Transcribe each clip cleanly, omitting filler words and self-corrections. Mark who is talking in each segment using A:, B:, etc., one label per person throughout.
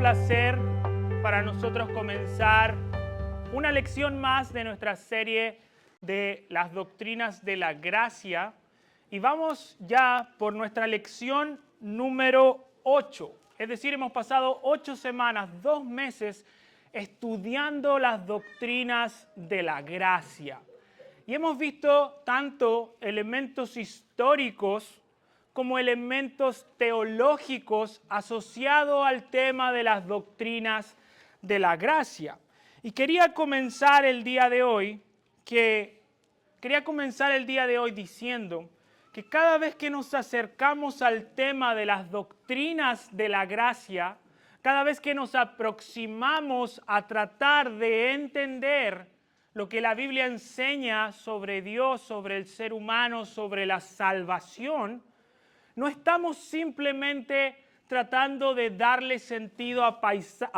A: placer para nosotros comenzar una lección más de nuestra serie de las doctrinas de la gracia. Y vamos ya por nuestra lección número 8. Es decir, hemos pasado 8 semanas, 2 meses, estudiando las doctrinas de la gracia. Y hemos visto tanto elementos históricos como elementos teológicos asociados al tema de las doctrinas de la gracia. Y quería comenzar el día de hoy diciendo que cada vez que nos acercamos al tema de las doctrinas de la gracia, cada vez que nos aproximamos a tratar de entender lo que la Biblia enseña sobre Dios, sobre el ser humano, sobre la salvación, no estamos simplemente tratando de darle sentido a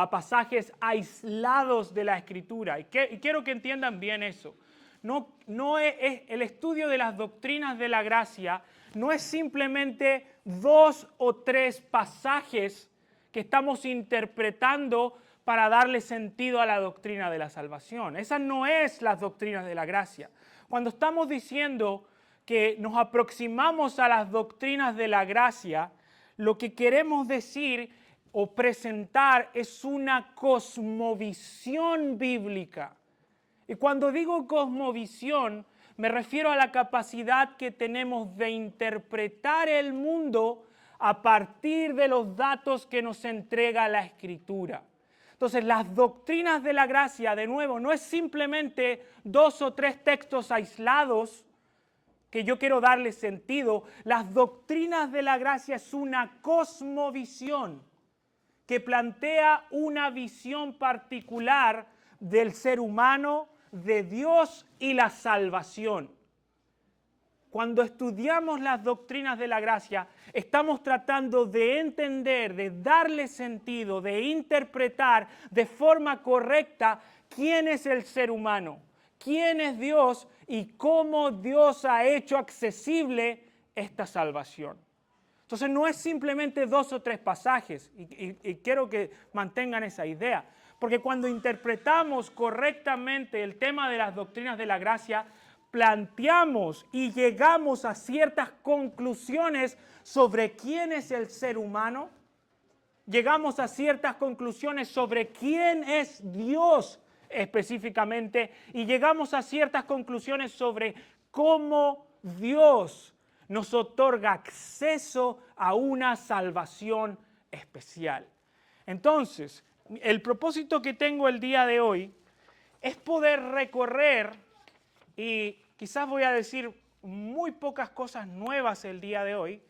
A: pasajes aislados de la Escritura. Y quiero que entiendan bien eso. No es el estudio de las doctrinas de la gracia no es simplemente 2 o 3 pasajes que estamos interpretando para darle sentido a la doctrina de la salvación. Esa no es las doctrinas de la gracia. Cuando estamos diciendo que nos aproximamos a las doctrinas de la gracia, lo que queremos decir o presentar es una cosmovisión bíblica. Y cuando digo cosmovisión, me refiero a la capacidad que tenemos de interpretar el mundo a partir de los datos que nos entrega la Escritura. Entonces, las doctrinas de la gracia, de nuevo, no es simplemente 2 o 3 textos aislados que yo quiero darle sentido. Las doctrinas de la gracia es una cosmovisión que plantea una visión particular del ser humano, de Dios y la salvación. Cuando estudiamos las doctrinas de la gracia, estamos tratando de entender, de darle sentido, de interpretar de forma correcta quién es el ser humano, quién es Dios y cómo Dios ha hecho accesible esta salvación. Entonces no es simplemente 2 o 3 pasajes y quiero que mantengan esa idea, porque cuando interpretamos correctamente el tema de las doctrinas de la gracia, planteamos y llegamos a ciertas conclusiones sobre quién es el ser humano, llegamos a ciertas conclusiones sobre quién es Dios específicamente y llegamos a ciertas conclusiones sobre cómo Dios nos otorga acceso a una salvación especial. Entonces, el propósito que tengo el día de hoy es poder recorrer, y quizás voy a decir muy pocas cosas nuevas el día de hoy,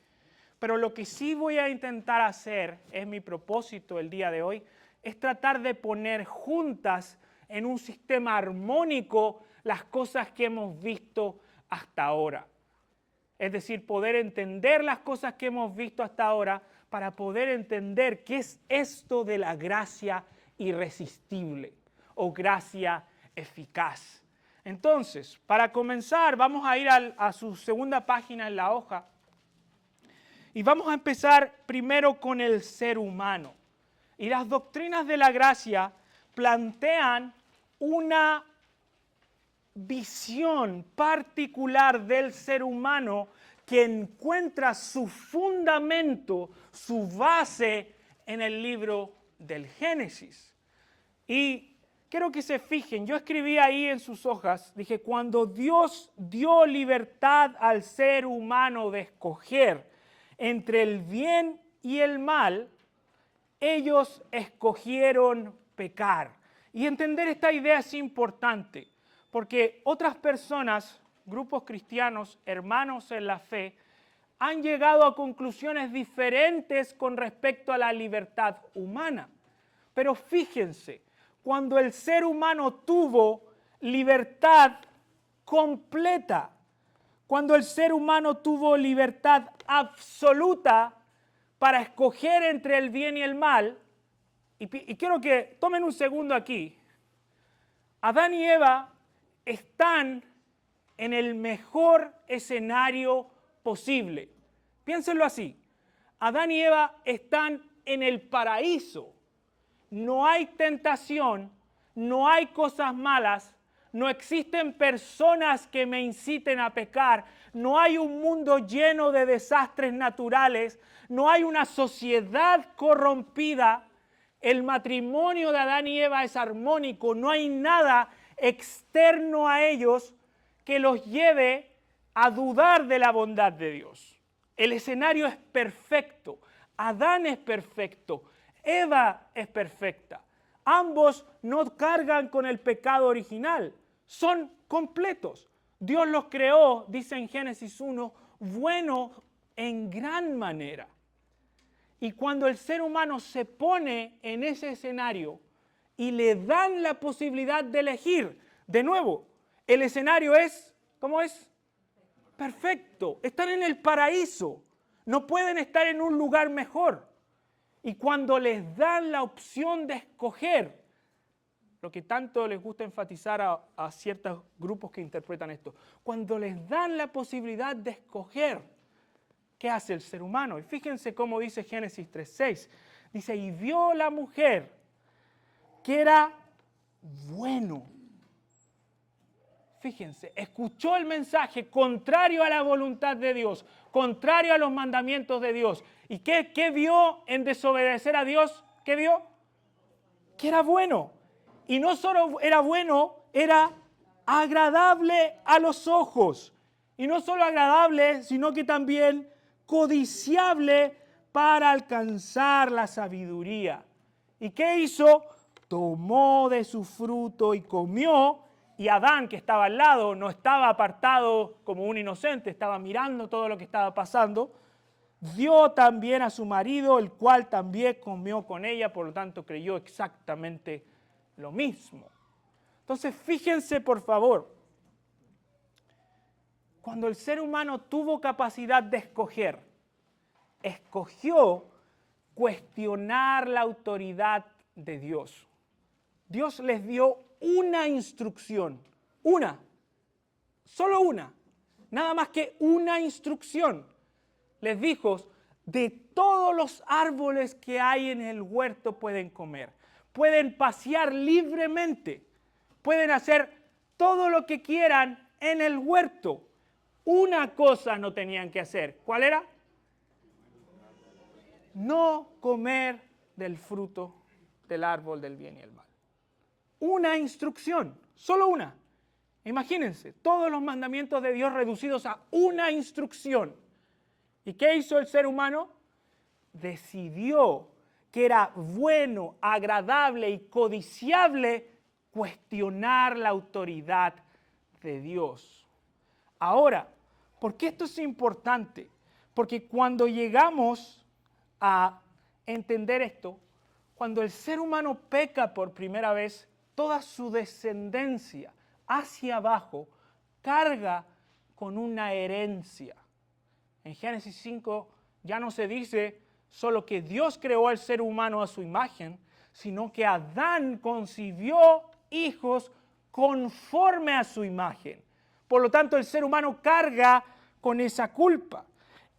A: pero lo que sí voy a intentar hacer, es mi propósito el día de hoy, es tratar de poner juntas en un sistema armónico las cosas que hemos visto hasta ahora. Es decir, poder entender las cosas que hemos visto hasta ahora para poder entender qué es esto de la gracia irresistible o gracia eficaz. Entonces, para comenzar, vamos a ir a su segunda página en la hoja y vamos a empezar primero con el ser humano. Y las doctrinas de la gracia plantean una visión particular del ser humano que encuentra su fundamento, su base en el libro del Génesis. Y quiero que se fijen, yo escribí ahí en sus hojas, dije, cuando Dios dio libertad al ser humano de escoger entre el bien y el mal, ellos escogieron pecar. Y entender esta idea es importante, porque otras personas, grupos cristianos, hermanos en la fe, han llegado a conclusiones diferentes con respecto a la libertad humana. Pero fíjense, cuando el ser humano tuvo libertad completa, cuando el ser humano tuvo libertad absoluta para escoger entre el bien y el mal, y quiero que tomen un segundo aquí, Adán y Eva están en el mejor escenario posible. Piénsenlo así. Adán y Eva están en el paraíso. no hay tentación, no hay cosas malas, no existen personas que me inciten a pecar, no hay un mundo lleno de desastres naturales, no hay una sociedad corrompida, el matrimonio de Adán y Eva es armónico, no hay nada externo a ellos que los lleve a dudar de la bondad de Dios. El escenario es perfecto, Adán es perfecto, Eva es perfecta. Ambos no cargan con el pecado original, son completos. Dios los creó, dice en Génesis 1, bueno en gran manera. Y cuando el ser humano se pone en ese escenario y le dan la posibilidad de elegir, de nuevo, el escenario es, ¿cómo es? Perfecto. Están en el paraíso. No pueden estar en un lugar mejor. Y cuando les dan la opción de escoger, lo que tanto les gusta enfatizar a ciertos grupos que interpretan esto, cuando les dan la posibilidad de escoger, ¿qué hace el ser humano? Y fíjense cómo dice Génesis 3:6. Dice, y vio la mujer que era bueno. Fíjense, escuchó el mensaje contrario a la voluntad de Dios, contrario a los mandamientos de Dios. ¿Y qué vio en desobedecer a Dios? ¿Qué vio? Que era bueno. Y no solo era bueno, era agradable a los ojos. Y no solo agradable, sino que también codiciable para alcanzar la sabiduría. ¿Y qué hizo? Tomó de su fruto y comió. Y Adán, que estaba al lado, no estaba apartado como un inocente, estaba mirando todo lo que estaba pasando. Dio también a su marido, el cual también comió con ella, por lo tanto creyó exactamente lo mismo. Entonces, fíjense por favor, cuando el ser humano tuvo capacidad de escoger, escogió cuestionar la autoridad de Dios. Dios les dio una instrucción, solo una, nada más que una instrucción. Les dijo, de todos los árboles que hay en el huerto pueden comer, pueden pasear libremente, pueden hacer todo lo que quieran en el huerto. Una cosa no tenían que hacer, ¿cuál era? No comer del fruto del árbol del bien y el mal. Una instrucción, solo una. Imagínense, todos los mandamientos de Dios reducidos a una instrucción. ¿Y qué hizo el ser humano? Decidió que era bueno, agradable y codiciable cuestionar la autoridad de Dios. Ahora, ¿por qué esto es importante? Porque cuando llegamos a entender esto, cuando el ser humano peca por primera vez, toda su descendencia hacia abajo carga con una herencia. En Génesis 5 ya no se dice solo que Dios creó al ser humano a su imagen, sino que Adán concibió hijos conforme a su imagen. Por lo tanto, el ser humano carga con esa culpa.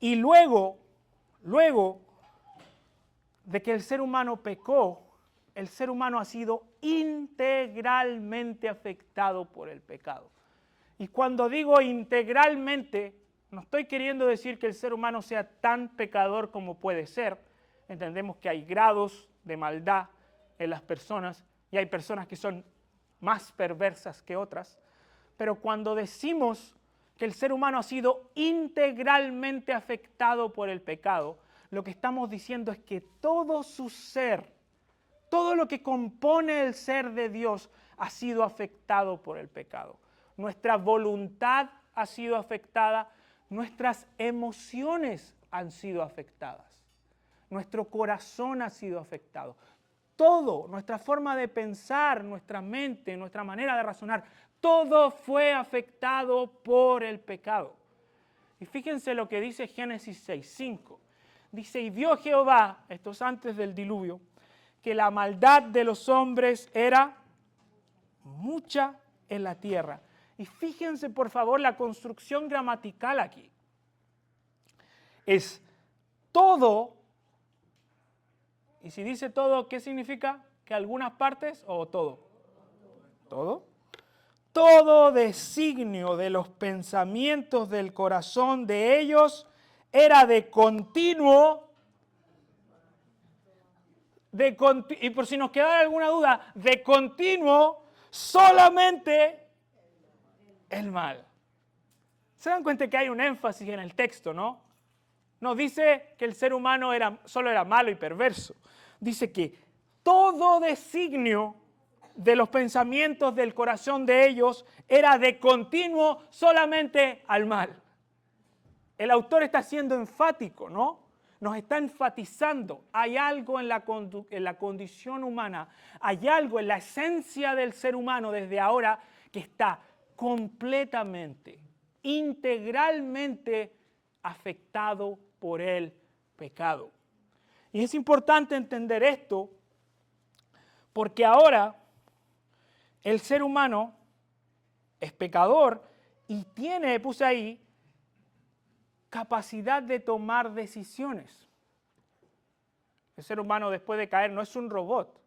A: Y luego de que el ser humano pecó, el ser humano ha sido integralmente afectado por el pecado. Y cuando digo integralmente, no estoy queriendo decir que el ser humano sea tan pecador como puede ser. Entendemos que hay grados de maldad en las personas y hay personas que son más perversas que otras. Pero cuando decimos que el ser humano ha sido integralmente afectado por el pecado, lo que estamos diciendo es que todo su ser, todo lo que compone el ser de Dios ha sido afectado por el pecado. Nuestra voluntad ha sido afectada, nuestras emociones han sido afectadas, nuestro corazón ha sido afectado. Todo, nuestra forma de pensar, nuestra mente, nuestra manera de razonar, todo fue afectado por el pecado. Y fíjense lo que dice Génesis 6:5. Dice, y vio Jehová, esto es antes del diluvio, que la maldad de los hombres era mucha en la tierra. Y fíjense por favor la construcción gramatical aquí. Es todo, y si dice todo, ¿qué significa? que algunas partes o todo? Todo. Todo designio de los pensamientos del corazón de ellos era de continuo, y por si nos quedara alguna duda, de continuo solamente el mal. ¿Se dan cuenta que hay un énfasis en el texto, no? No dice que el ser humano solo era malo y perverso. Dice que todo designio de los pensamientos del corazón de ellos era de continuo solamente al mal. El autor está siendo enfático, ¿no? Nos está enfatizando. Hay algo en la condición humana, hay algo en la esencia del ser humano desde ahora que está completamente, integralmente afectado por el pecado. Y es importante entender esto porque ahora el ser humano es pecador y tiene, puse ahí, capacidad de tomar decisiones. El ser humano después de caer no es un robot.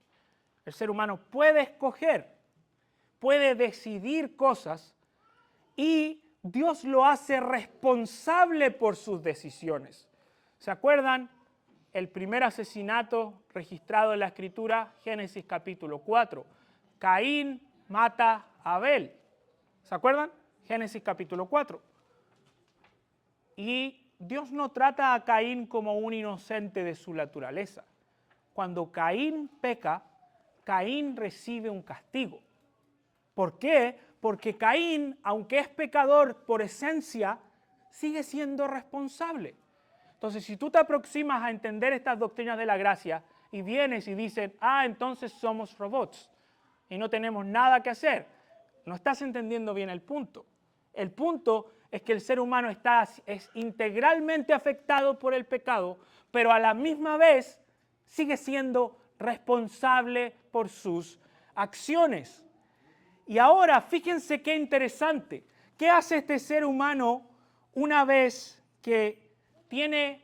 A: El ser humano puede escoger, puede decidir cosas y Dios lo hace responsable por sus decisiones. ¿Se acuerdan? El primer asesinato registrado en la Escritura, Génesis capítulo 4. Caín mata a Abel. ¿Se acuerdan? Génesis capítulo 4. Y Dios no trata a Caín como un inocente de su naturaleza. Cuando Caín peca, Caín recibe un castigo. ¿Por qué? Porque Caín, aunque es pecador por esencia, sigue siendo responsable. Entonces, si tú te aproximas a entender estas doctrinas de la gracia y vienes y dices, entonces somos robots y no tenemos nada que hacer, no estás entendiendo bien el punto. El punto es que el ser humano es integralmente afectado por el pecado, pero a la misma vez sigue siendo responsable por sus acciones. Y ahora, fíjense qué interesante. ¿Qué hace este ser humano una vez que tiene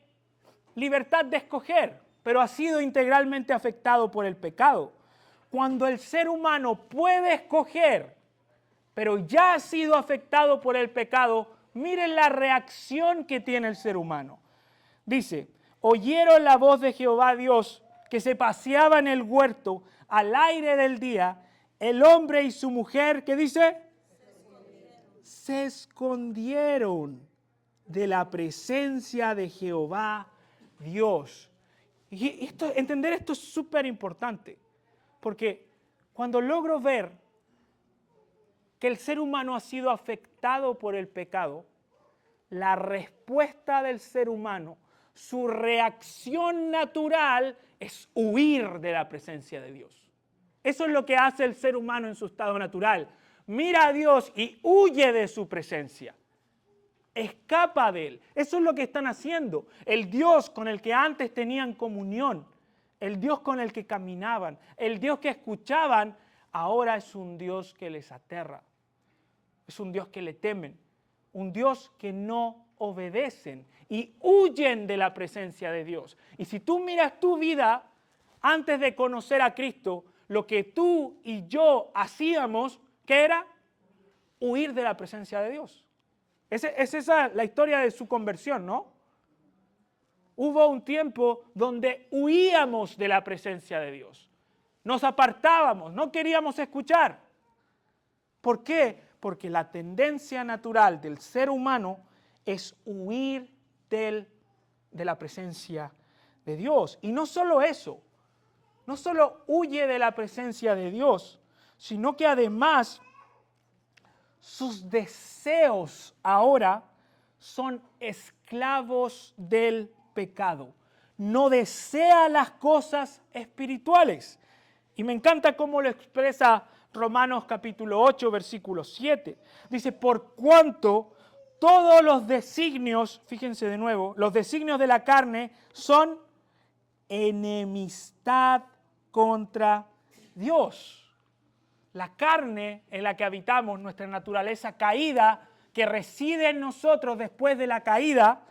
A: libertad de escoger, pero ha sido integralmente afectado por el pecado? Cuando el ser humano puede escoger, pero ya ha sido afectado por el pecado, miren la reacción que tiene el ser humano. Dice, oyeron la voz de Jehová Dios que se paseaba en el huerto al aire del día. El hombre y su mujer, ¿qué dice? Se escondieron de la presencia de Jehová Dios. Y entender esto es súper importante, porque cuando logro ver que el ser humano ha sido afectado por el pecado, la respuesta del ser humano, su reacción natural es huir de la presencia de Dios. Eso es lo que hace el ser humano en su estado natural. Mira a Dios y huye de su presencia. Escapa de Él. Eso es lo que están haciendo. El Dios con el que antes tenían comunión, el Dios con el que caminaban, el Dios que escuchaban, ahora es un Dios que les aterra. Es un Dios que le temen. Un Dios que no obedecen y huyen de la presencia de Dios. Y si tú miras tu vida antes de conocer a Cristo, lo que tú y yo hacíamos, ¿qué era? Huir de la presencia de Dios. Es esa la historia de su conversión, ¿no? Hubo un tiempo donde huíamos de la presencia de Dios. Nos apartábamos, no queríamos escuchar. ¿Por qué? Porque la tendencia natural del ser humano es huir de la presencia de Dios. Y no solo eso, no solo huye de la presencia de Dios, sino que además sus deseos ahora son esclavos del pecado. No desea las cosas espirituales. Y me encanta cómo lo expresa Romanos capítulo 8, versículo 7. Dice, por cuanto todos los designios, fíjense de nuevo, los designios de la carne son enemistad contra Dios. La carne en la que habitamos, nuestra naturaleza caída, que reside en nosotros después de la caída,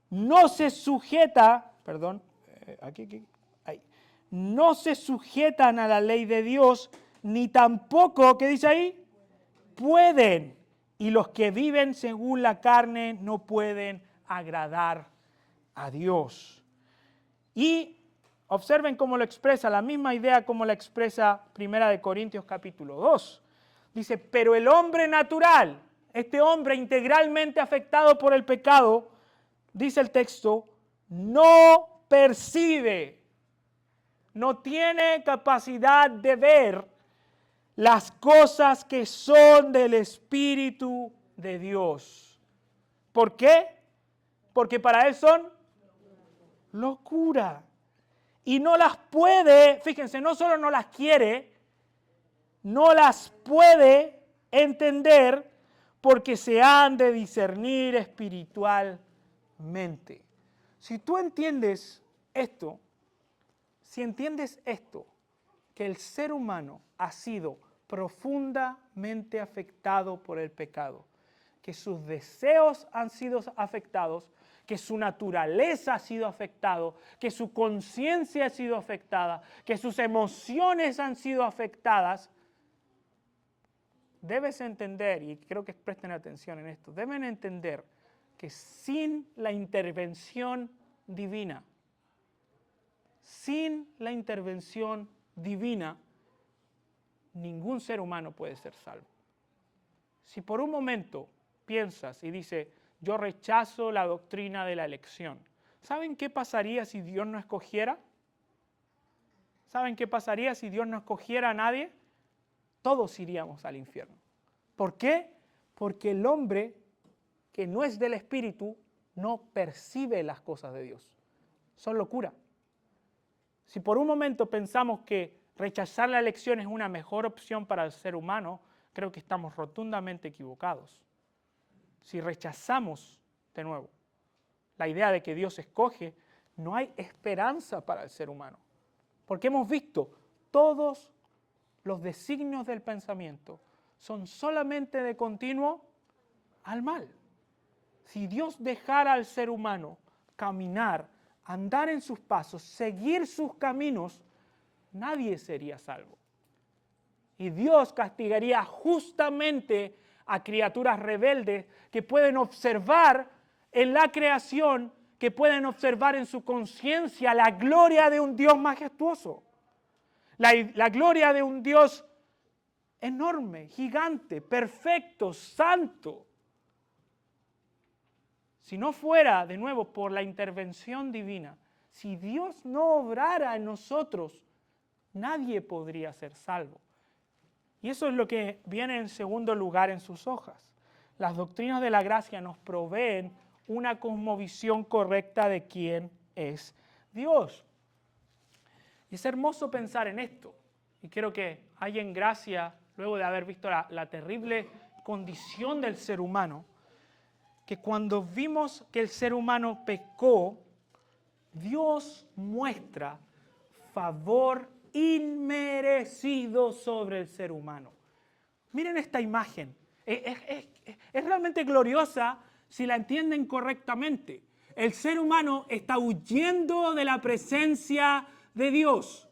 A: no se sujeta, no se sujetan a la ley de Dios, ni tampoco, ¿qué dice ahí? Pueden. Y los que viven según la carne no pueden agradar a Dios. Y observen cómo lo expresa, la misma idea como la expresa 1 Corintios capítulo 2. Dice, pero el hombre natural, este hombre integralmente afectado por el pecado, dice el texto, no percibe, no tiene capacidad de ver las cosas que son del Espíritu de Dios. ¿Por qué? Porque para él son locura. Y no las puede, fíjense, no solo no las quiere, no las puede entender porque se han de discernir espiritualmente. Si tú entiendes esto, si entiendes esto, que el ser humano ha sido profundamente afectado por el pecado, que sus deseos han sido afectados, que su naturaleza ha sido afectada, que su conciencia ha sido afectada, que sus emociones han sido afectadas, debes entender, y creo que presten atención en esto, deben entender que sin la intervención divina, ningún ser humano puede ser salvo. Si por un momento piensas y dices, yo rechazo la doctrina de la elección, ¿saben qué pasaría si Dios no escogiera? ¿Saben qué pasaría si Dios no escogiera a nadie? Todos iríamos al infierno. ¿Por qué? Porque el hombre que no es del Espíritu no percibe las cosas de Dios. Son locura. Si por un momento pensamos que rechazar la elección es una mejor opción para el ser humano, creo que estamos rotundamente equivocados. Si rechazamos, de nuevo, la idea de que Dios escoge, no hay esperanza para el ser humano. Porque hemos visto todos los designios del pensamiento son solamente de continuo al mal. Si Dios dejara al ser humano caminar, andar en sus pasos, seguir sus caminos, nadie sería salvo. Y Dios castigaría justamente a criaturas rebeldes que pueden observar en la creación, que pueden observar en su conciencia la gloria de un Dios majestuoso. La gloria de un Dios enorme, gigante, perfecto, santo. Si no fuera, de nuevo, por la intervención divina, si Dios no obrara en nosotros, nadie podría ser salvo. Y eso es lo que viene en segundo lugar en sus hojas. Las doctrinas de la gracia nos proveen una cosmovisión correcta de quién es Dios. Y es hermoso pensar en esto. Y quiero que haya en gracia, luego de haber visto la terrible condición del ser humano, que cuando vimos que el ser humano pecó, Dios muestra favor inmerecido sobre el ser humano. Miren esta imagen. Es realmente gloriosa si la entienden correctamente. El ser humano está huyendo de la presencia de Dios,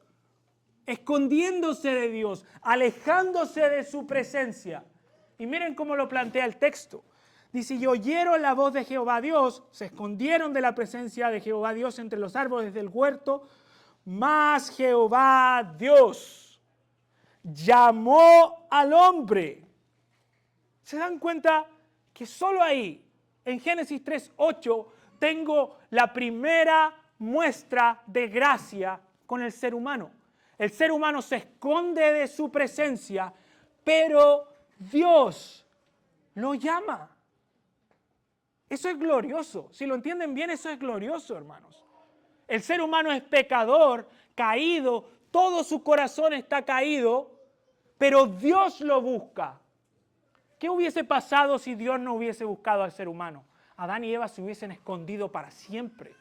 A: escondiéndose de Dios, alejándose de su presencia. Y miren cómo lo plantea el texto. Dice, y oyeron la voz de Jehová Dios, se escondieron de la presencia de Jehová Dios entre los árboles del huerto, mas Jehová Dios llamó al hombre. ¿Se dan cuenta que solo ahí, en Génesis 3:8, tengo la primera muestra de gracia con el ser humano? El ser humano se esconde de su presencia, pero Dios lo llama. Eso es glorioso. Si lo entienden bien, eso es glorioso, hermanos. El ser humano es pecador, caído, todo su corazón está caído, pero Dios lo busca. ¿Qué hubiese pasado si Dios no hubiese buscado al ser humano? Adán y Eva se hubiesen escondido para siempre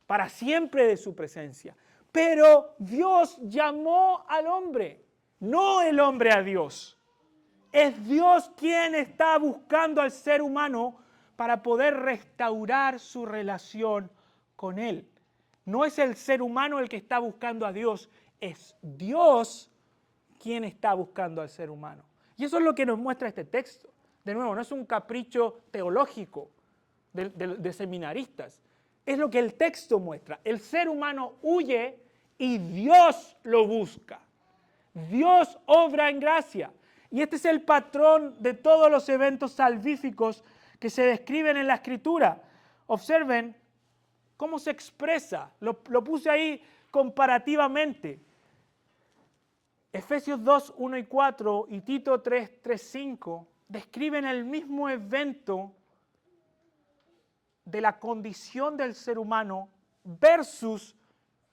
A: de su presencia. Pero Dios llamó al hombre, no el hombre a Dios. Es Dios quien está buscando al ser humano para poder restaurar su relación con Él. No es el ser humano el que está buscando a Dios, es Dios quien está buscando al ser humano. Y eso es lo que nos muestra este texto. De nuevo, no es un capricho teológico de seminaristas. Es lo que el texto muestra. El ser humano huye y Dios lo busca. Dios obra en gracia. Y este es el patrón de todos los eventos salvíficos que se describen en la Escritura. Observen cómo se expresa. Lo puse ahí comparativamente. Efesios 2, 1 y 4 y Tito 3, 3, 5 describen el mismo evento de la condición del ser humano versus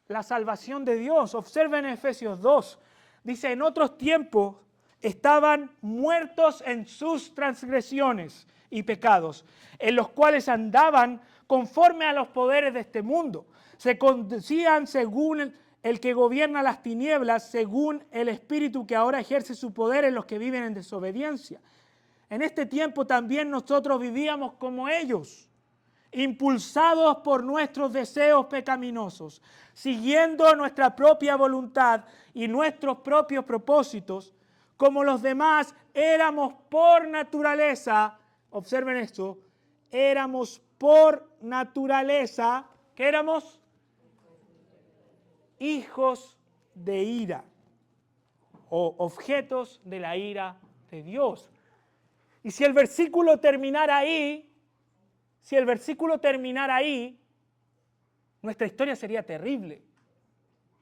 A: la salvación de Dios. Observen Efesios 2. Dice, en otros tiempos estaban muertos en sus transgresiones y pecados, en los cuales andaban conforme a los poderes de este mundo. Se conducían según el que gobierna las tinieblas, según el espíritu que ahora ejerce su poder en los que viven en desobediencia. En este tiempo también nosotros vivíamos como ellos, impulsados por nuestros deseos pecaminosos, siguiendo nuestra propia voluntad y nuestros propios propósitos, como los demás éramos por naturaleza, observen esto, éramos por naturaleza, ¿qué éramos? Hijos de ira, o objetos de la ira de Dios. Y si el versículo terminara ahí, nuestra historia sería terrible,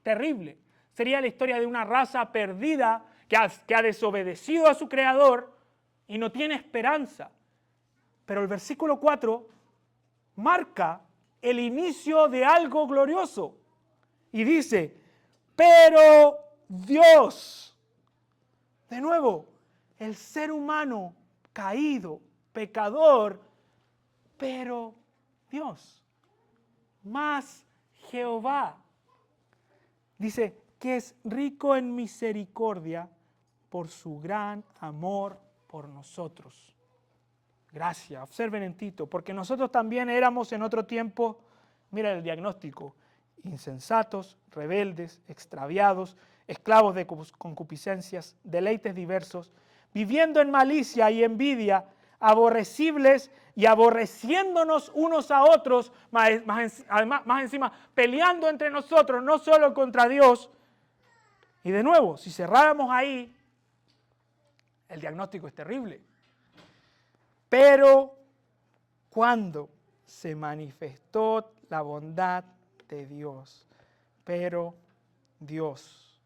A: terrible. Sería la historia de una raza perdida que ha desobedecido a su creador y no tiene esperanza. Pero el versículo 4 marca el inicio de algo glorioso. Y dice, pero Dios, de nuevo, el ser humano caído, pecador, pero Dios, más Jehová, dice que es rico en misericordia por su gran amor por nosotros. Gracias, observen en Tito, porque nosotros también éramos en otro tiempo, mira el diagnóstico, insensatos, rebeldes, extraviados, esclavos de concupiscencias, deleites diversos, viviendo en malicia y envidia, aborrecibles y aborreciéndonos unos a otros, más encima peleando entre nosotros, no solo contra Dios. Y de nuevo, si cerráramos ahí, el diagnóstico es terrible. Pero cuando se manifestó la bondad de Dios, pero Dios,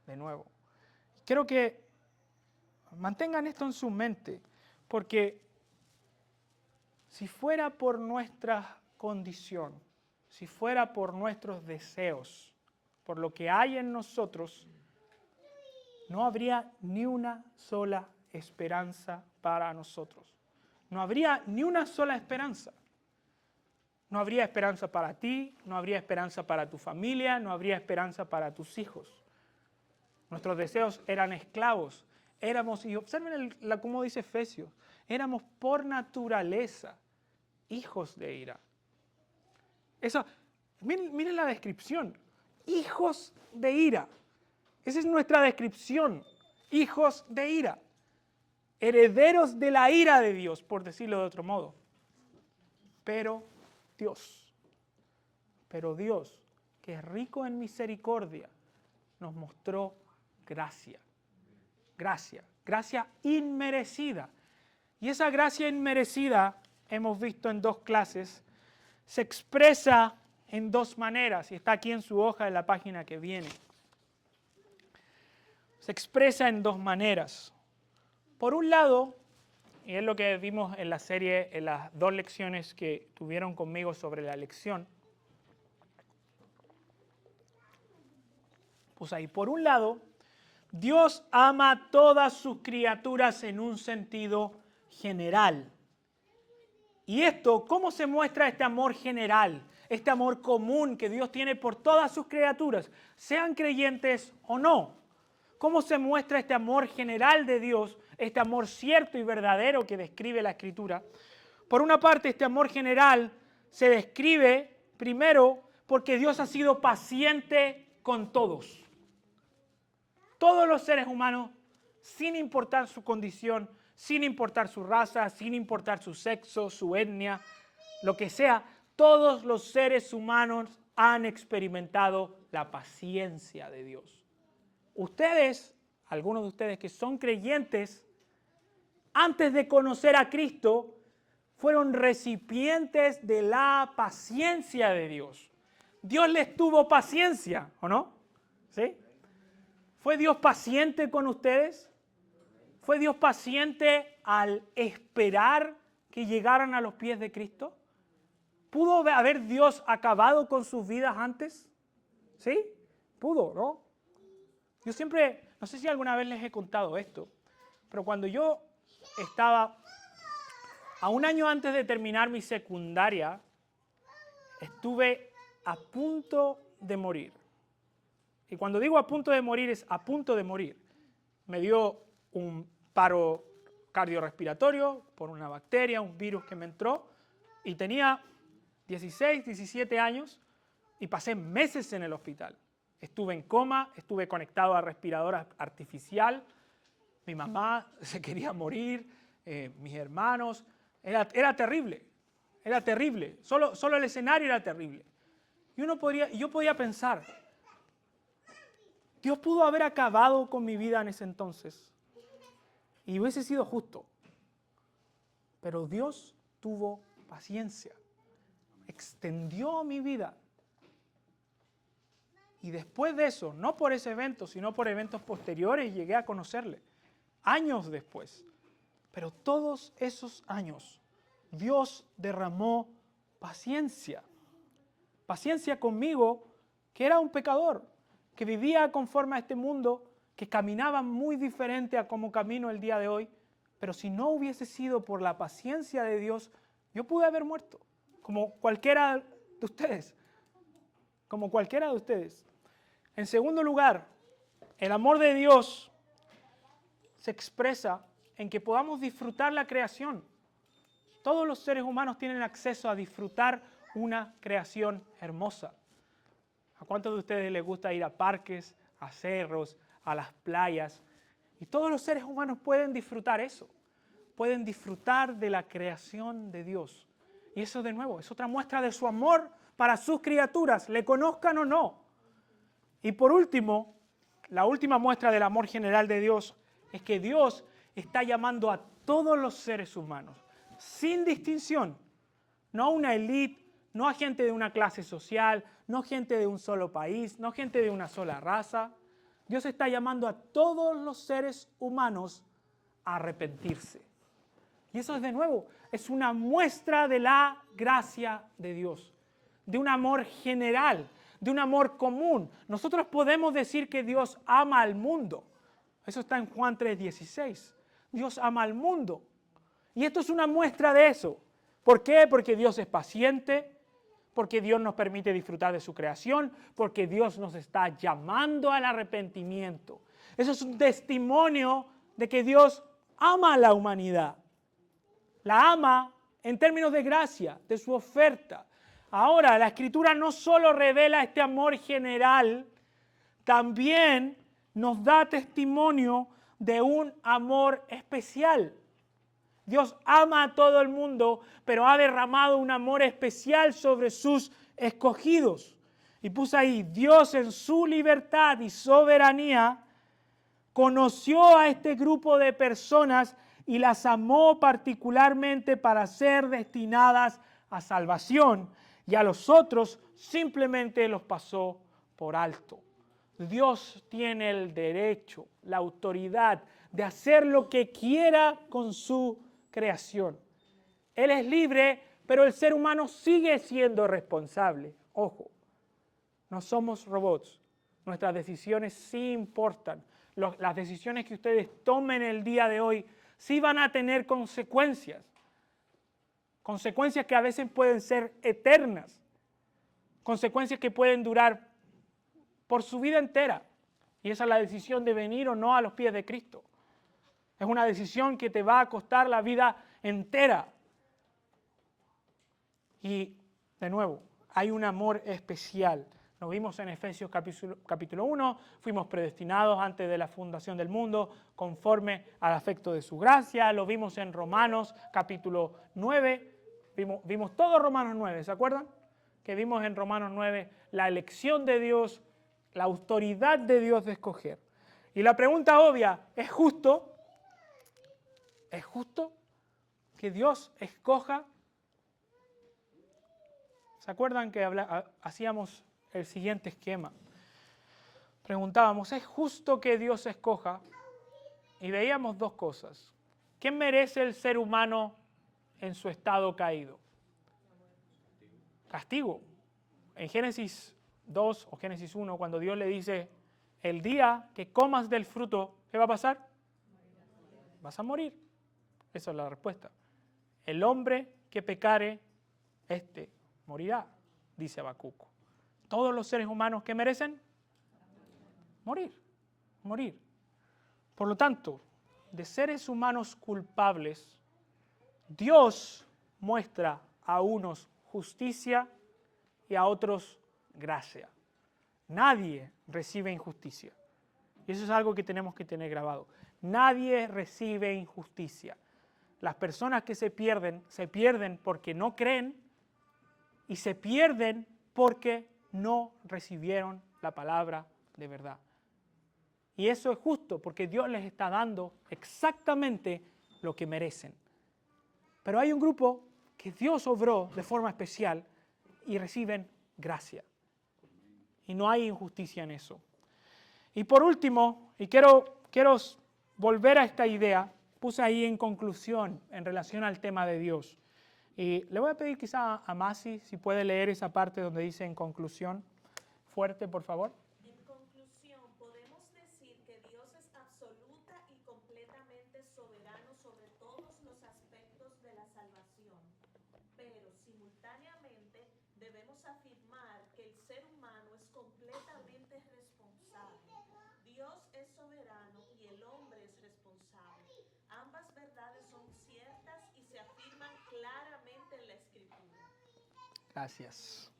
A: de nuevo, quiero que mantengan esto en su mente, porque si fuera por nuestra condición, si fuera por nuestros deseos, por lo que hay en nosotros, no habría ni una sola esperanza para nosotros. No habría ni una sola esperanza. No habría esperanza para ti, no habría esperanza para tu familia, no habría esperanza para tus hijos. Nuestros deseos eran esclavos. Éramos, y observen cómo dice Efesios, éramos por naturaleza hijos de ira. Eso, miren la descripción, hijos de ira. Esa es nuestra descripción, hijos de ira. Herederos de la ira de Dios, por decirlo de otro modo. Pero Dios, que es rico en misericordia, nos mostró gracia. Gracia inmerecida. Y esa gracia inmerecida, hemos visto en 2 clases, se expresa en 2 maneras, y está aquí en su hoja en la página que viene. Se expresa en 2 maneras. Por un lado, y es lo que vimos en la serie, en las 2 lecciones que tuvieron conmigo sobre la elección, pues ahí, por un lado, Dios ama a todas sus criaturas en un sentido general. Y esto, ¿cómo se muestra este amor general? Este amor común que Dios tiene por todas sus criaturas, sean creyentes o no. ¿Cómo se muestra este amor general de Dios, este amor cierto y verdadero que describe la Escritura? Por una parte, este amor general se describe primero porque Dios ha sido paciente con todos. Todos los seres humanos, sin importar su condición, sin importar su raza, sin importar su sexo, su etnia, lo que sea, todos los seres humanos han experimentado la paciencia de Dios. Ustedes, algunos de ustedes que son creyentes, antes de conocer a Cristo, fueron recipientes de la paciencia de Dios. Dios les tuvo paciencia, ¿o no? ¿Sí? ¿Fue Dios paciente con ustedes? ¿Fue Dios paciente al esperar que llegaran a los pies de Cristo? ¿Pudo haber Dios acabado con sus vidas antes? ¿Sí? Pudo, ¿no? Yo siempre, no sé si alguna vez les he contado esto, pero cuando yo estaba a un año antes de terminar mi secundaria, estuve a punto de morir. Y cuando digo a punto de morir, es a punto de morir. Me dio un paro cardiorrespiratorio por una bacteria, un virus que me entró, y tenía 16, 17 años y pasé meses en el hospital. Estuve en coma, estuve conectado a respirador artificial, mi mamá se quería morir, mis hermanos, era terrible, era terrible, solo el escenario era terrible. Y yo podía pensar, Dios pudo haber acabado con mi vida en ese entonces y hubiese sido justo, pero Dios tuvo paciencia, extendió mi vida. Y después de eso, no por ese evento, sino por eventos posteriores, llegué a conocerle, años después. Pero todos esos años, Dios derramó paciencia. Paciencia conmigo, que era un pecador, que vivía conforme a este mundo, que caminaba muy diferente a como camino el día de hoy. Pero si no hubiese sido por la paciencia de Dios, yo pude haber muerto, como cualquiera de ustedes. Como cualquiera de ustedes. En segundo lugar, el amor de Dios se expresa en que podamos disfrutar la creación. Todos los seres humanos tienen acceso a disfrutar una creación hermosa. ¿A cuántos de ustedes les gusta ir a parques, a cerros, a las playas? Y todos los seres humanos pueden disfrutar eso. Pueden disfrutar de la creación de Dios. Y eso de nuevo es otra muestra de su amor para sus criaturas, le conozcan o no. Y por último, la última muestra del amor general de Dios es que Dios está llamando a todos los seres humanos, sin distinción, no a una élite, no a gente de una clase social, no gente de un solo país, no gente de una sola raza. Dios está llamando a todos los seres humanos a arrepentirse. Y eso es de nuevo, es una muestra de la gracia de Dios, de un amor general, de un amor común. Nosotros podemos decir que Dios ama al mundo. Eso está en Juan 3:16. Dios ama al mundo. Y esto es una muestra de eso. ¿Por qué? Porque Dios es paciente, porque Dios nos permite disfrutar de su creación, porque Dios nos está llamando al arrepentimiento. Eso es un testimonio de que Dios ama a la humanidad. La ama en términos de gracia, de su oferta. Ahora, la Escritura no solo revela este amor general, también nos da testimonio de un amor especial. Dios ama a todo el mundo, pero ha derramado un amor especial sobre sus escogidos. Y puse ahí, Dios en su libertad y soberanía conoció a este grupo de personas y las amó particularmente para ser destinadas a salvación, y a los otros simplemente los pasó por alto. Dios tiene el derecho, la autoridad de hacer lo que quiera con su creación. Él es libre, pero el ser humano sigue siendo responsable. Ojo, no somos robots. Nuestras decisiones sí importan. Las decisiones que ustedes tomen el día de hoy sí van a tener consecuencias. Consecuencias que a veces pueden ser eternas. Consecuencias que pueden durar por su vida entera. Y esa es la decisión de venir o no a los pies de Cristo. Es una decisión que te va a costar la vida entera. Y, de nuevo, hay un amor especial. Lo vimos en Efesios capítulo 1, fuimos predestinados antes de la fundación del mundo conforme al afecto de su gracia. Lo vimos en Romanos capítulo 9, vimos todo Romanos 9, ¿se acuerdan? Que vimos en Romanos 9 la elección de Dios, la autoridad de Dios de escoger. Y la pregunta obvia, ¿es justo? ¿Es justo que Dios escoja? ¿Se acuerdan que hacíamos el siguiente esquema? Preguntábamos, ¿es justo que Dios escoja? Y veíamos dos cosas. ¿Qué merece el ser humano en su estado caído? Castigo. En Génesis 2 o Génesis 1, cuando Dios le dice, el día que comas del fruto, ¿qué va a pasar? Vas a morir. Esa es la respuesta. El hombre que pecare, morirá, dice Habacuc. Todos los seres humanos, ¿qué merecen? Morir. Morir. Por lo tanto, de seres humanos culpables, Dios muestra a unos justicia y a otros gracia. Nadie recibe injusticia. Y eso es algo que tenemos que tener grabado. Nadie recibe injusticia. Las personas que se pierden porque no creen y se pierden porque no recibieron la palabra de verdad. Y eso es justo porque Dios les está dando exactamente lo que merecen. Pero hay un grupo que Dios obró de forma especial y reciben gracia. Y no hay injusticia en eso. Y por último, y quiero volver a esta idea, puse ahí en conclusión en relación al tema de Dios. Y le voy a pedir quizá a Masi si puede leer esa parte donde dice en conclusión. Fuerte, por favor.
B: En conclusión, podemos decir que Dios es absoluta y completamente soberano sobre todos los aspectos de la salvación. Pero simultáneamente debemos afirmar que el ser humano es completamente responsable. Dios es soberano y el hombre es responsable. Ambas verdades son ciertas y se afirman claramente en la Escritura.
A: Gracias.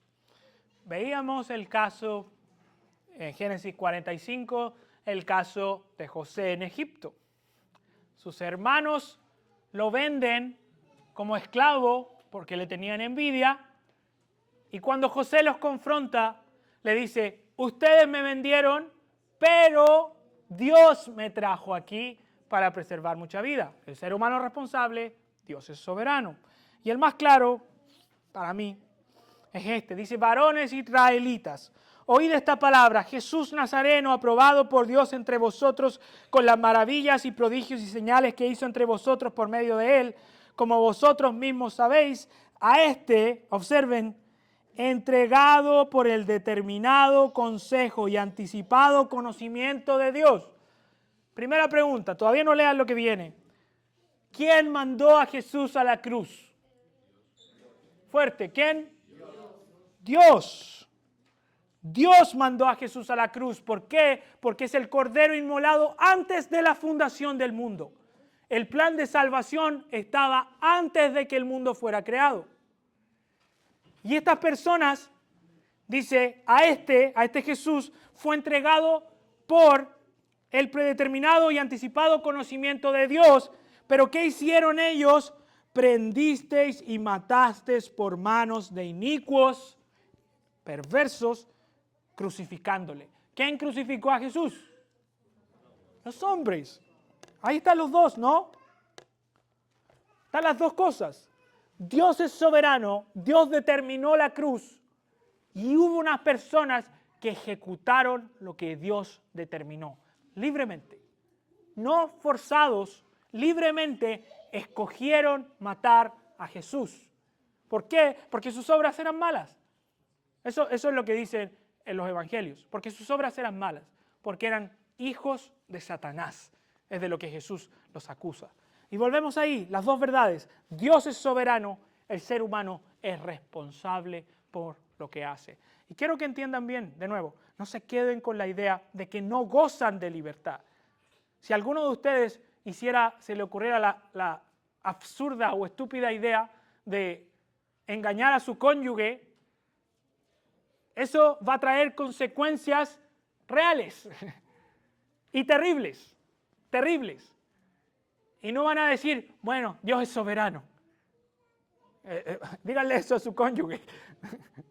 A: Veíamos el caso en Génesis 45, el caso de José en Egipto. Sus hermanos lo venden como esclavo porque le tenían envidia. Y cuando José los confronta, le dice, ustedes me vendieron, pero Dios me trajo aquí para preservar mucha vida. El ser humano es responsable, Dios es soberano. Y el más claro, para mí, es este. Dice, varones israelitas, oíd esta palabra, Jesús Nazareno, aprobado por Dios entre vosotros con las maravillas y prodigios y señales que hizo entre vosotros por medio de él, como vosotros mismos sabéis, a observen, entregado por el determinado consejo y anticipado conocimiento de Dios. Primera pregunta, todavía no lean lo que viene. ¿Quién mandó a Jesús a la cruz? Fuerte, ¿quién? Dios. Dios mandó a Jesús a la cruz. ¿Por qué? Porque es el Cordero inmolado antes de la fundación del mundo. El plan de salvación estaba antes de que el mundo fuera creado. Y estas personas, dice, a este Jesús fue entregado por el predeterminado y anticipado conocimiento de Dios. Pero ¿qué hicieron ellos? Prendisteis y matasteis por manos de inicuos, perversos, crucificándole. ¿Quién crucificó a Jesús? Los hombres. Ahí están los dos, ¿no? Están las dos cosas. Dios es soberano, Dios determinó la cruz y hubo unas personas que ejecutaron lo que Dios determinó, libremente. No forzados, libremente escogieron matar a Jesús. ¿Por qué? Porque sus obras eran malas. Eso es lo que dicen en los evangelios. Porque sus obras eran malas. Porque eran hijos de Satanás. Es de lo que Jesús los acusa. Y volvemos ahí, las dos verdades. Dios es soberano, el ser humano es responsable por lo que hace. Y quiero que entiendan bien, de nuevo, no se queden con la idea de que no gozan de libertad. Si a alguno de ustedes se le ocurriera la absurda o estúpida idea de engañar a su cónyuge eso va a traer consecuencias reales y terribles, terribles. Y no van a decir, bueno, Dios es soberano. Díganle eso a su cónyuge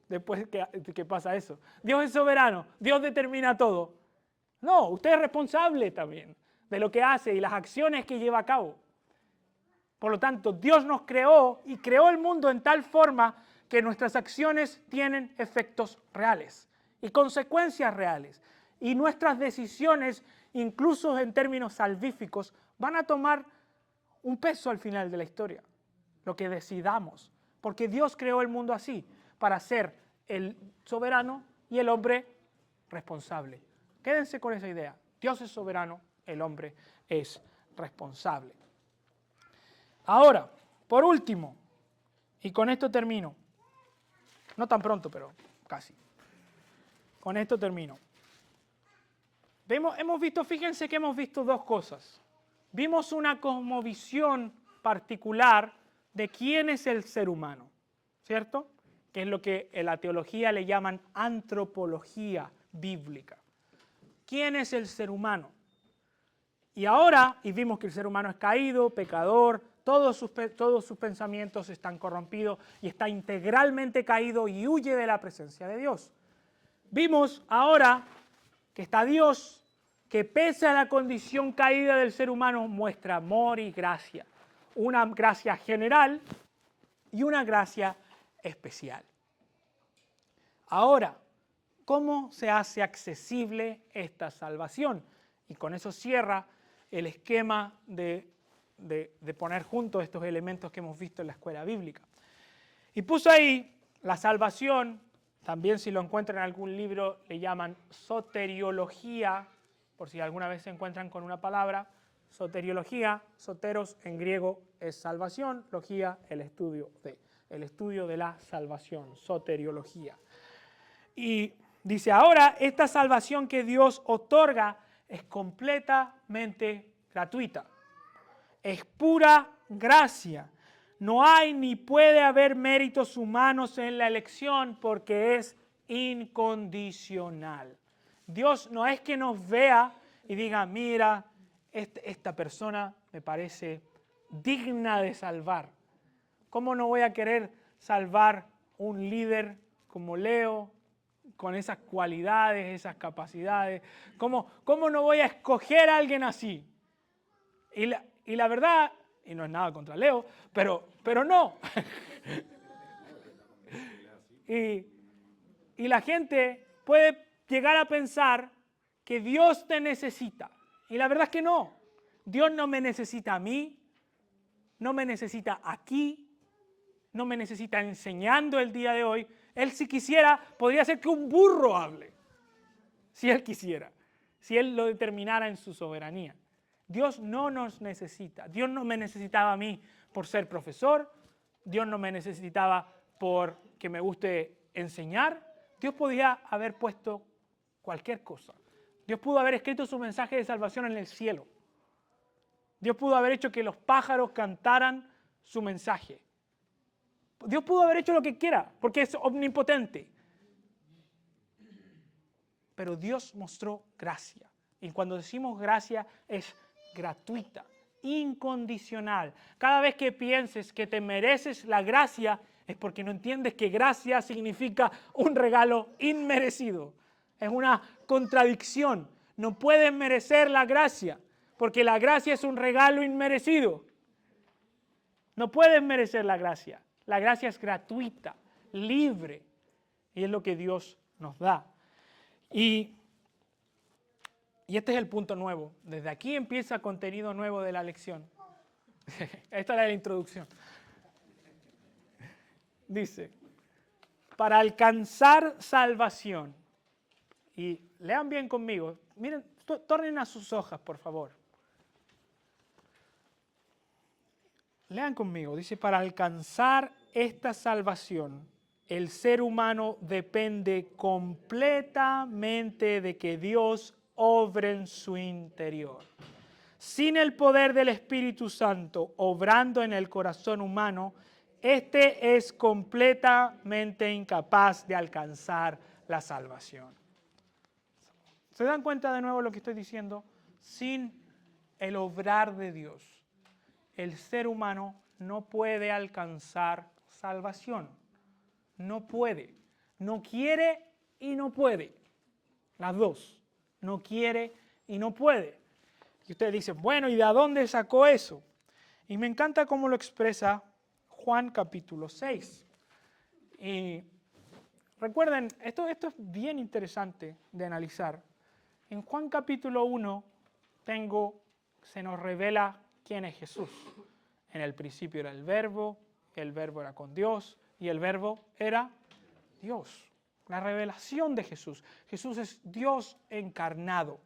A: después que pasa eso. Dios es soberano, Dios determina todo. No, usted es responsable también de lo que hace y las acciones que lleva a cabo. Por lo tanto, Dios nos creó y creó el mundo en tal forma que nuestras acciones tienen efectos reales y consecuencias reales. Y nuestras decisiones, incluso en términos salvíficos, van a tomar un peso al final de la historia. Lo que decidamos. Porque Dios creó el mundo así, para ser el soberano y el hombre responsable. Quédense con esa idea. Dios es soberano, el hombre es responsable. Ahora, por último, y con esto termino. No tan pronto, pero casi. Con esto termino. Fíjense que hemos visto dos cosas. Vimos una cosmovisión particular de quién es el ser humano, ¿cierto? Que es lo que en la teología le llaman antropología bíblica. ¿Quién es el ser humano? Y ahora, y vimos que el ser humano es caído, pecador, todos sus pensamientos están corrompidos y está integralmente caído y huye de la presencia de Dios. Vimos ahora que está Dios, que pese a la condición caída del ser humano, muestra amor y gracia. Una gracia general y una gracia especial. Ahora, ¿cómo se hace accesible esta salvación? Y con eso cierra el esquema de poner juntos estos elementos que hemos visto en la escuela bíblica. Y puso ahí la salvación, también si lo encuentran en algún libro le llaman soteriología, por si alguna vez se encuentran con una palabra, soteriología, soteros en griego es salvación, logía el estudio de la salvación, soteriología. Y dice, ahora esta salvación que Dios otorga es completamente gratuita. Es pura gracia. No hay ni puede haber méritos humanos en la elección porque es incondicional. Dios no es que nos vea y diga, mira, esta persona me parece digna de salvar. ¿Cómo no voy a querer salvar un líder como Leo, con esas cualidades, esas capacidades? ¿Cómo no voy a escoger a alguien así? Y la verdad, y no es nada contra Leo, pero no. y la gente puede llegar a pensar que Dios te necesita. Y la verdad es que no. Dios no me necesita a mí, no me necesita aquí, no me necesita enseñando el día de hoy. Él si quisiera, podría hacer que un burro hable. Si Él quisiera, si Él lo determinara en su soberanía. Dios no nos necesita. Dios no me necesitaba a mí por ser profesor. Dios no me necesitaba por que me guste enseñar. Dios podía haber puesto cualquier cosa. Dios pudo haber escrito su mensaje de salvación en el cielo. Dios pudo haber hecho que los pájaros cantaran su mensaje. Dios pudo haber hecho lo que quiera, porque es omnipotente. Pero Dios mostró gracia. Y cuando decimos gracia es gratuita, incondicional. Cada vez que pienses que te mereces la gracia, es porque no entiendes que gracia significa un regalo inmerecido. Es una contradicción. No puedes merecer la gracia, porque la gracia es un regalo inmerecido. No puedes merecer la gracia. La gracia es gratuita, libre, y es lo que Dios nos da. Y este es el punto nuevo. Desde aquí empieza contenido nuevo de la lección. Esta era la introducción. Dice, para alcanzar salvación, y lean bien conmigo, miren, tornen a sus hojas, por favor. Lean conmigo, dice, para alcanzar esta salvación, el ser humano depende completamente de que Dios obre en su interior. Sin el poder del Espíritu Santo obrando en el corazón humano, este es completamente incapaz de alcanzar la salvación. ¿Se dan cuenta de nuevo de lo que estoy diciendo? Sin el obrar de Dios, el ser humano no puede alcanzar salvación. No puede. No quiere y no puede. Las dos. No quiere y no puede. Y ustedes dicen, bueno, ¿y de dónde sacó eso? Y me encanta cómo lo expresa Juan capítulo 6. Y recuerden, esto es bien interesante de analizar. En Juan capítulo 1 se nos revela quién es Jesús. En el principio era el verbo era con Dios y el verbo era Dios. La revelación de Jesús. Jesús es Dios encarnado.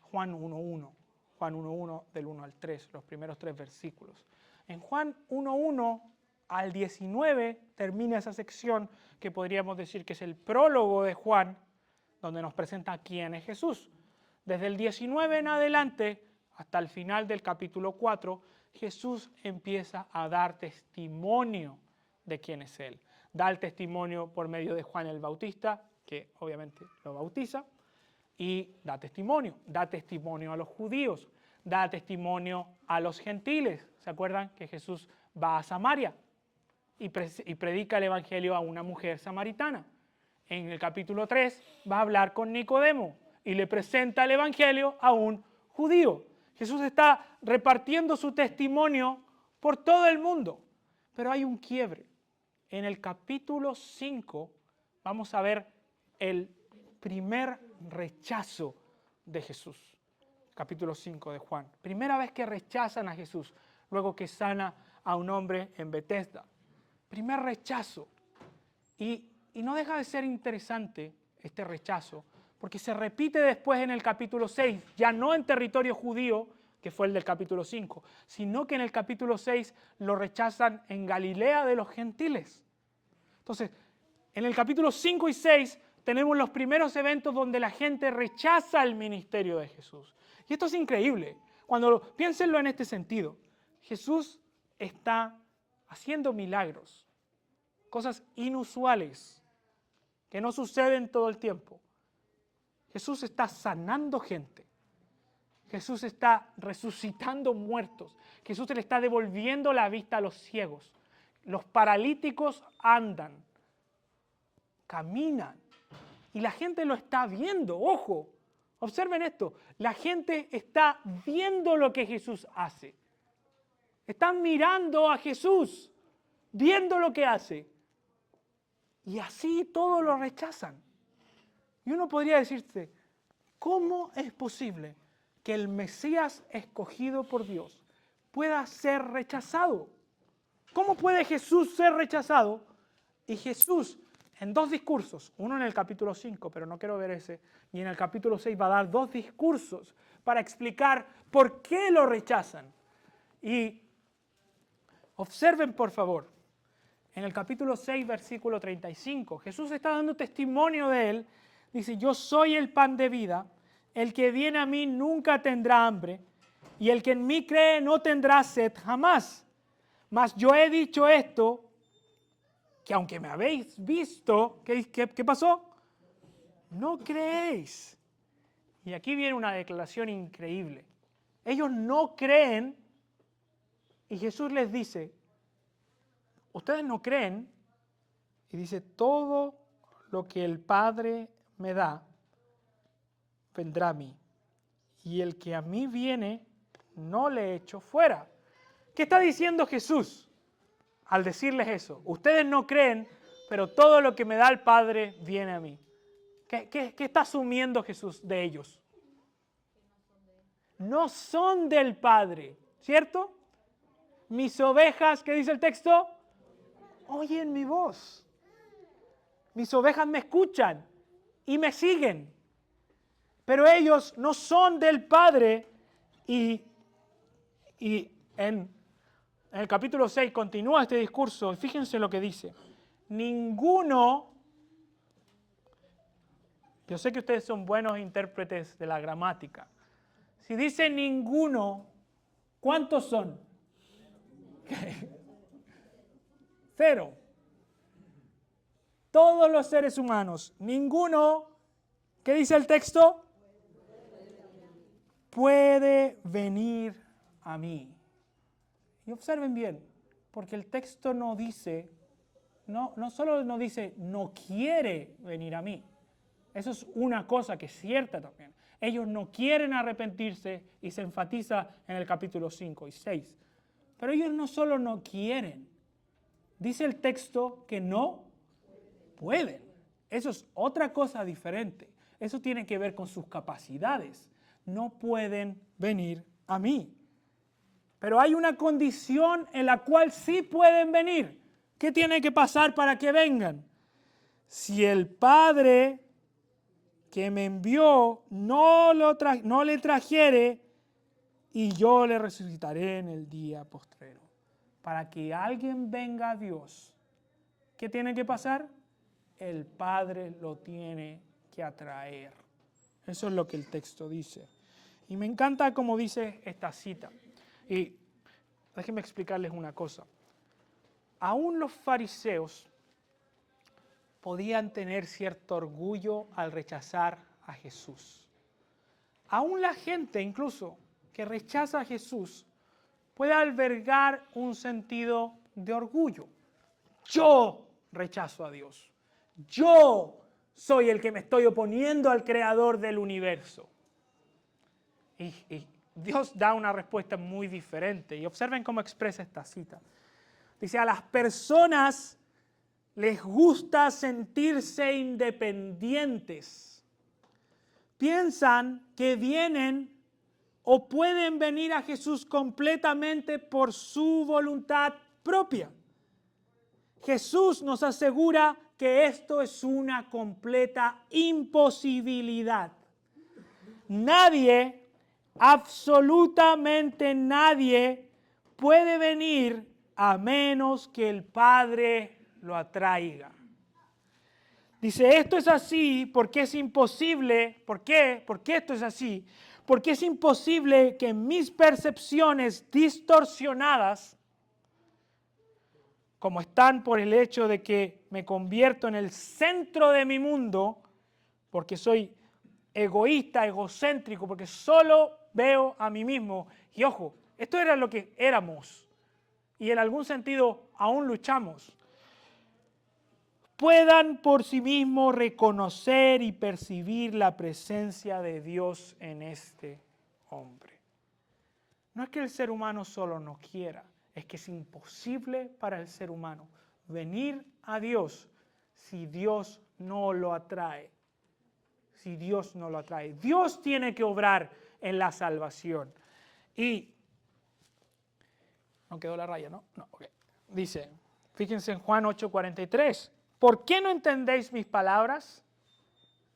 A: Juan 1.1. Juan 1.1 del 1 al 3, los primeros 3 versículos. En Juan 1.1 al 19 termina esa sección que podríamos decir que es el prólogo de Juan, donde nos presenta quién es Jesús. Desde el 19 en adelante, hasta el final del capítulo 4, Jesús empieza a dar testimonio de quién es Él. Da el testimonio por medio de Juan el Bautista, que obviamente lo bautiza, y da testimonio a los judíos, da testimonio a los gentiles. ¿Se acuerdan que Jesús va a Samaria y predica el evangelio a una mujer samaritana? En el capítulo 3 va a hablar con Nicodemo y le presenta el evangelio a un judío. Jesús está repartiendo su testimonio por todo el mundo, pero hay un quiebre. En el capítulo 5 vamos a ver el primer rechazo de Jesús. Capítulo 5 de Juan. Primera vez que rechazan a Jesús, luego que sana a un hombre en Betesda. Primer rechazo. Y no deja de ser interesante este rechazo, porque se repite después en el capítulo 6, ya no en territorio judío, que fue el del capítulo 5, sino que en el capítulo 6 lo rechazan en Galilea de los gentiles. Entonces, en el capítulo 5 y 6 tenemos los primeros eventos donde la gente rechaza el ministerio de Jesús. Y esto es increíble. Piénsenlo en este sentido. Jesús está haciendo milagros, cosas inusuales que no suceden todo el tiempo. Jesús está sanando gente. Jesús está resucitando muertos. Jesús le está devolviendo la vista a los ciegos. Los paralíticos andan, caminan. Y la gente lo está viendo. Ojo, observen esto. La gente está viendo lo que Jesús hace. Están mirando a Jesús, viendo lo que hace. Y así todos lo rechazan. Y uno podría decirse, ¿cómo es posible que el Mesías escogido por Dios pueda ser rechazado? ¿Cómo puede Jesús ser rechazado? Y Jesús, en 2 discursos, uno en el capítulo 5, pero no quiero ver ese, y en el capítulo 6 va a dar 2 discursos para explicar por qué lo rechazan. Y observen, por favor, en el capítulo 6, versículo 35, Jesús está dando testimonio de él. Dice, yo soy el pan de vida, el que viene a mí nunca tendrá hambre, y el que en mí cree no tendrá sed jamás. Mas yo he dicho esto, que aunque me habéis visto, ¿qué pasó? No creéis. Y aquí viene una declaración increíble. Ellos no creen, y Jesús les dice, ustedes no creen, y dice, todo lo que el Padre me da, vendrá a mí. Y el que a mí viene, no le echo fuera. ¿Qué está diciendo Jesús al decirles eso? Ustedes no creen, pero todo lo que me da el Padre viene a mí. ¿Qué está asumiendo Jesús de ellos? No son del Padre, ¿cierto? Mis ovejas, ¿qué dice el texto? Oyen mi voz. Mis ovejas me escuchan y me siguen. Pero ellos no son del Padre. Y en el capítulo 6 continúa este discurso y fíjense lo que dice. Ninguno, yo sé que ustedes son buenos intérpretes de la gramática. Si dice ninguno, ¿cuántos son? 0. todos los seres humanos, ninguno, ¿qué dice el texto? Puede venir a mí. Y observen bien, porque el texto no dice, no solo no dice, no quiere venir a mí. Eso es una cosa que es cierta también. Ellos no quieren arrepentirse y se enfatiza en el capítulo 5 y 6. Pero ellos no solo no quieren, dice el texto que no pueden. Eso es otra cosa diferente. Eso tiene que ver con sus capacidades. No pueden venir a mí. Pero hay una condición en la cual sí pueden venir. ¿Qué tiene que pasar para que vengan? Si el Padre que me envió no le trajere, y yo le resucitaré en el día postrero. Para que alguien venga a Dios, ¿qué tiene que pasar? El Padre lo tiene que atraer. Eso es lo que el texto dice. Y me encanta cómo dice esta cita. Y déjenme explicarles una cosa. Aún los fariseos podían tener cierto orgullo al rechazar a Jesús. Aún la gente incluso que rechaza a Jesús puede albergar un sentido de orgullo. Yo rechazo a Dios. Yo soy el que me estoy oponiendo al creador del universo. Y Dios da una respuesta muy diferente. Y observen cómo expresa esta cita. Dice, a las personas les gusta sentirse independientes. Piensan que vienen o pueden venir a Jesús completamente por su voluntad propia. Jesús nos asegura que esto es una completa imposibilidad. Nadie, absolutamente nadie, puede venir a menos que el Padre lo atraiga. Dice, esto es así porque es imposible. ¿Por qué? ¿Por qué esto es así? Porque es imposible que mis percepciones distorsionadas, como están por el hecho de que me convierto en el centro de mi mundo, porque soy egoísta, egocéntrico, porque solo veo a mí mismo. Y ojo, esto era lo que éramos. Y en algún sentido aún luchamos. Puedan por sí mismos reconocer y percibir la presencia de Dios en este hombre. No es que el ser humano solo no quiera, es que es imposible para el ser humano venir a Dios si Dios no lo atrae. Si Dios no lo atrae. Dios tiene que obrar en la salvación. Y no quedó la raya, ¿no? No, ok. Dice, fíjense en Juan 8:43. ¿Por qué no entendéis mis palabras?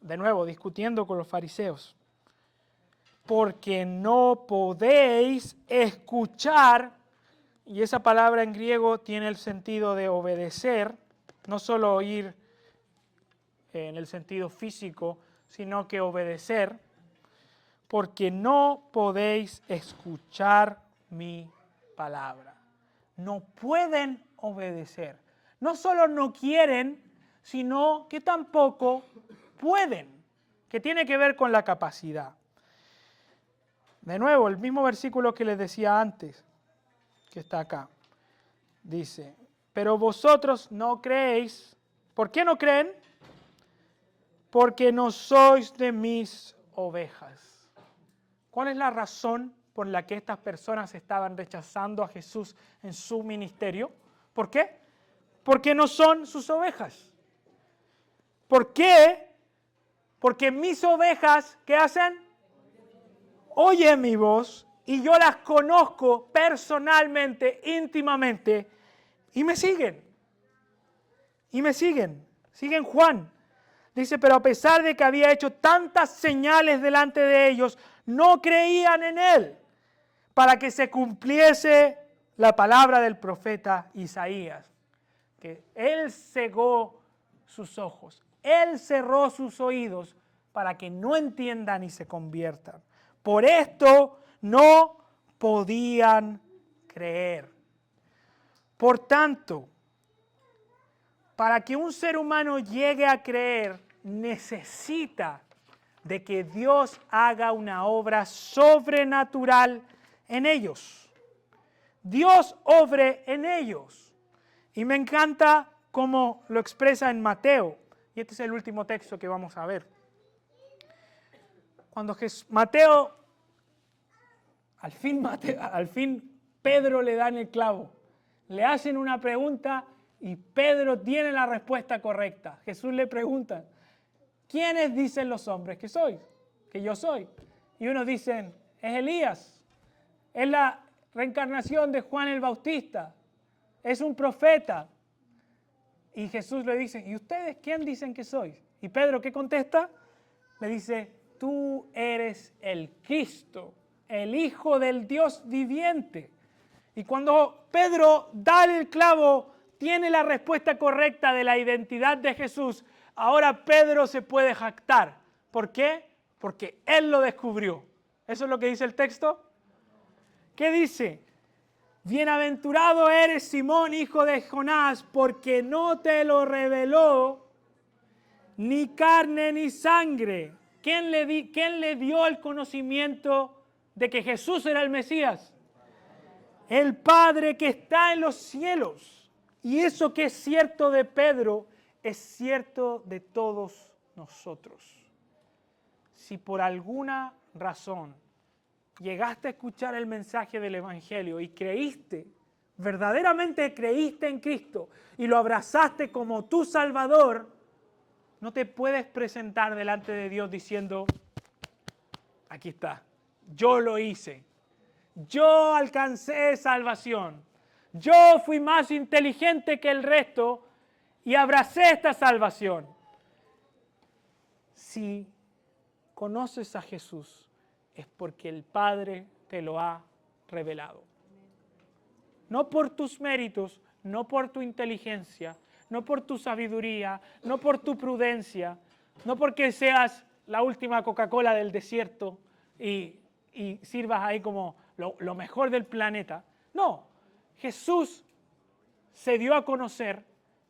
A: De nuevo, discutiendo con los fariseos. Porque no podéis escuchar, y esa palabra en griego tiene el sentido de obedecer, no solo oír en el sentido físico, sino que obedecer, porque no podéis escuchar mi palabra. No pueden obedecer. No solo no quieren, sino que tampoco pueden, que tiene que ver con la capacidad. De nuevo, el mismo versículo que les decía antes, que está acá, dice, pero vosotros no creéis. ¿Por qué no creen? Porque no sois de mis ovejas. ¿Cuál es la razón por la que estas personas estaban rechazando a Jesús en su ministerio? ¿Por qué? Porque no son sus ovejas. ¿Por qué? Porque mis ovejas, ¿qué hacen? Oyen mi voz y yo las conozco personalmente, íntimamente, y me siguen. Y me siguen. Siguen Juan. Dice, pero a pesar de que había hecho tantas señales delante de ellos, no creían en él, para que se cumpliese la palabra del profeta Isaías. Que él cegó sus ojos, él cerró sus oídos para que no entiendan y se conviertan. Por esto no podían creer. Por tanto, para que un ser humano llegue a creer, necesita de que Dios haga una obra sobrenatural en ellos. Dios obre en ellos. Y me encanta cómo lo expresa en Mateo. Y este es el último texto que vamos a ver. Cuando Mateo, al fin Pedro le da en el clavo. Le hacen una pregunta y Pedro tiene la respuesta correcta. Jesús le pregunta, ¿quiénes dicen los hombres que soy? Que yo soy. Y unos dicen, es Elías, es la reencarnación de Juan el Bautista, es un profeta. Y Jesús le dice, ¿y ustedes quién dicen que soy? Y Pedro, ¿qué contesta? Le dice, tú eres el Cristo, el Hijo del Dios viviente. Y cuando Pedro da el clavo, tiene la respuesta correcta de la identidad de Jesús, ahora Pedro se puede jactar. ¿Por qué? Porque él lo descubrió. ¿Eso es lo que dice el texto? ¿Qué dice? Bienaventurado eres, Simón, hijo de Jonás, porque no te lo reveló ni carne ni sangre. ¿Quién le dio el conocimiento de que Jesús era el Mesías? El Padre que está en los cielos. Y eso que es cierto de Pedro, es cierto de todos nosotros. Si por alguna razón llegaste a escuchar el mensaje del Evangelio y creíste, verdaderamente creíste en Cristo y lo abrazaste como tu Salvador, no te puedes presentar delante de Dios diciendo, aquí está, yo lo hice, yo alcancé salvación, yo fui más inteligente que el resto y abracé esta salvación. Si conoces a Jesús, es porque el Padre te lo ha revelado. No por tus méritos, no por tu inteligencia, no por tu sabiduría, no por tu prudencia, no porque seas la última Coca-Cola del desierto y sirvas ahí como lo mejor del planeta. No, Jesús se dio a conocer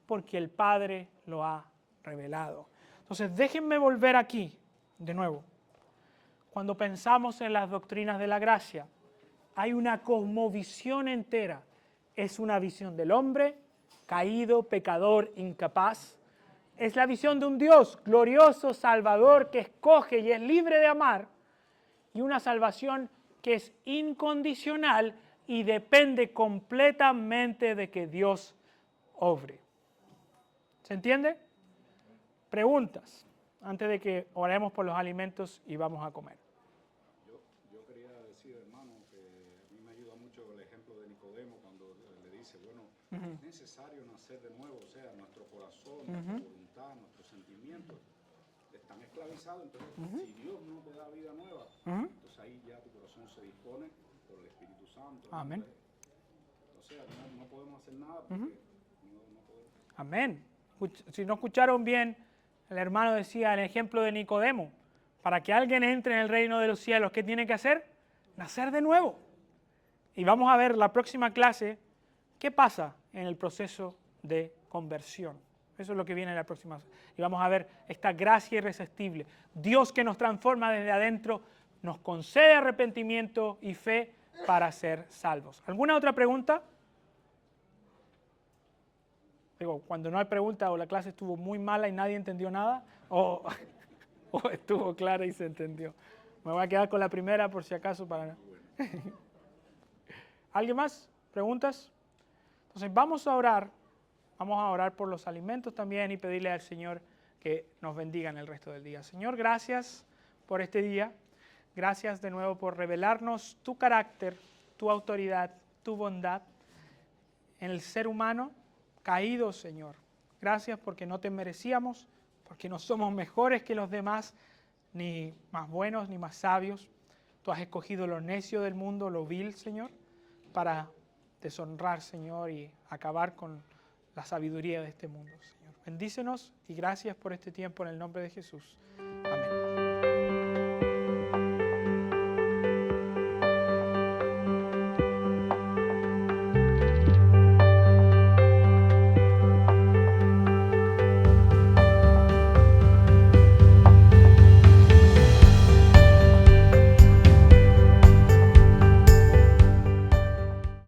A: porque el Padre lo ha revelado. Entonces, déjenme volver aquí de nuevo. Cuando pensamos en las doctrinas de la gracia, hay una cosmovisión entera. Es una visión del hombre, caído, pecador, incapaz. Es la visión de un Dios glorioso, salvador, que escoge y es libre de amar. Y una salvación que es incondicional y depende completamente de que Dios obre. ¿Se entiende? Preguntas, antes de que oremos por los alimentos y vamos a comer.
C: Yo quería decir, hermano, que a mí me ayuda mucho el ejemplo de Nicodemo cuando le dice, bueno, es necesario nacer de nuevo, o sea, nuestro corazón, nuestra voluntad, nuestros sentimientos están esclavizados, entonces si Dios no te da vida nueva, entonces ahí ya tu corazón se dispone por el Espíritu Santo.
A: Amén.
C: O sea, no podemos hacer nada porque no podemos.
A: Amén. Si no escucharon bien, el hermano decía el ejemplo de Nicodemo. Para que alguien entre en el reino de los cielos, ¿qué tiene que hacer? Nacer de nuevo. Y vamos a ver la próxima clase qué pasa en el proceso de conversión. Eso es lo que viene en la próxima. Y vamos a ver esta gracia irresistible. Dios que nos transforma desde adentro, nos concede arrepentimiento y fe para ser salvos. ¿Alguna otra pregunta? Digo, cuando no hay pregunta o la clase estuvo muy mala y nadie entendió nada, o estuvo clara y se entendió. Me voy a quedar con la primera por si acaso para... ¿Alguien más? ¿Preguntas? Entonces vamos a orar por los alimentos también y pedirle al Señor que nos bendiga en el resto del día. Señor, gracias por este día. Gracias de nuevo por revelarnos tu carácter, tu autoridad, tu bondad en el ser humano caído, Señor. Gracias porque no te merecíamos, porque no somos mejores que los demás, ni más buenos, ni más sabios. Tú has escogido lo necio del mundo, lo vil, Señor, para deshonrar, Señor, y acabar con la sabiduría de este mundo, Señor. Bendícenos y gracias por este tiempo en el nombre de Jesús. Amén.